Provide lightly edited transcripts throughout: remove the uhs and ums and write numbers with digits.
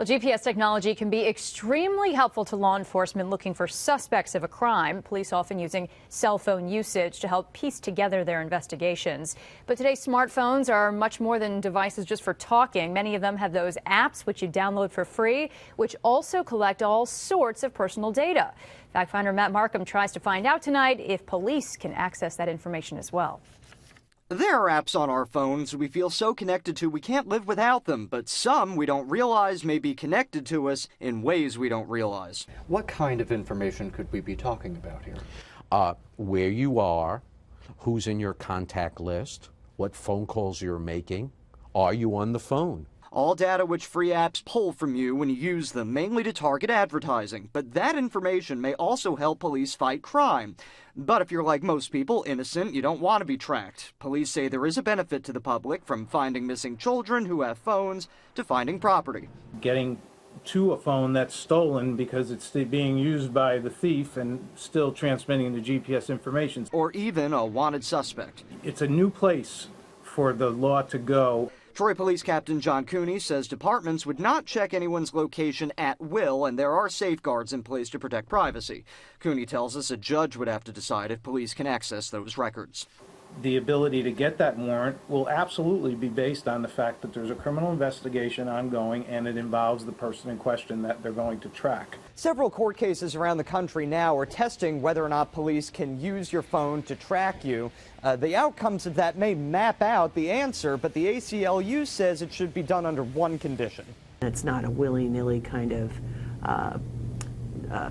Well, GPS technology can be extremely helpful to law enforcement looking for suspects of a crime. Police often using cell phone usage to help piece together their investigations. But today's smartphones are much more than devices just for talking. Many of them have those apps which you download for free, which also collect all sorts of personal data. Fact finder Matt Markham tries to find out tonight if police can access that information as well. There are apps on our phones we feel so connected to we can't live without them, but some we don't realize may be connected to us in ways we don't realize. What kind of information could we be talking about here? Where you are, who's in your contact list, what phone calls you're making, are you on the phone? All data which free apps pull from you when you use them, mainly to target advertising. But that information may also help police fight crime. But if you're like most people, innocent, you don't want to be tracked. Police say there is a benefit to the public, from finding missing children who have phones to finding property. Getting to a phone that's stolen because it's being used by the thief and still transmitting the GPS information. Or even a wanted suspect. It's a new place for the law to go. Troy Police Captain John Cooney says departments would not check anyone's location at will, and there are safeguards in place to protect privacy. Cooney tells us a judge would have to decide if police can access those records. The ability to get that warrant will absolutely be based on the fact that there's a criminal investigation ongoing and it involves the person in question that they're going to track. Several court cases around the country now are testing whether or not police can use your phone to track you. The outcomes of that may map out the answer, but the ACLU says it should be done under one condition. It's not a willy-nilly kind of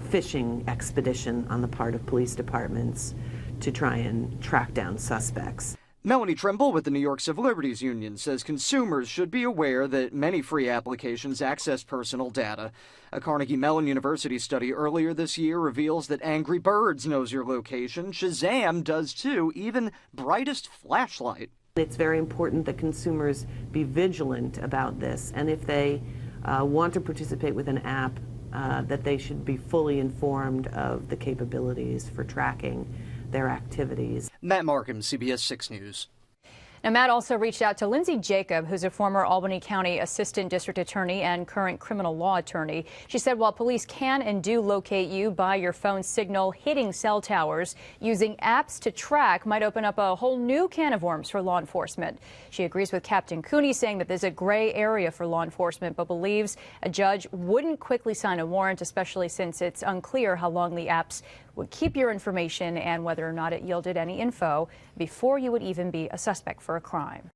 fishing expedition on the part of police departments to try and track down suspects. Melanie Trimble with the New York Civil Liberties Union says consumers should be aware that many free applications access personal data. A Carnegie Mellon University study earlier this year reveals that Angry Birds knows your location. Shazam does too, even Brightest Flashlight. It's very important that consumers be vigilant about this, and if they want to participate with an app, that they should be fully informed of the capabilities for tracking their activities. Matt Markham, CBS 6 News. Now, Matt also reached out to Lindsay Jacob, who's a former Albany County Assistant District Attorney and current criminal law attorney. She said while police can and do locate you by your phone signal hitting cell towers, using apps to track might open up a whole new can of worms for law enforcement. She agrees with Captain Cooney, saying that there's a gray area for law enforcement, but believes a judge wouldn't quickly sign a warrant, especially since it's unclear how long the apps would keep your information and whether or not it yielded any info before you would even be a suspect for a crime.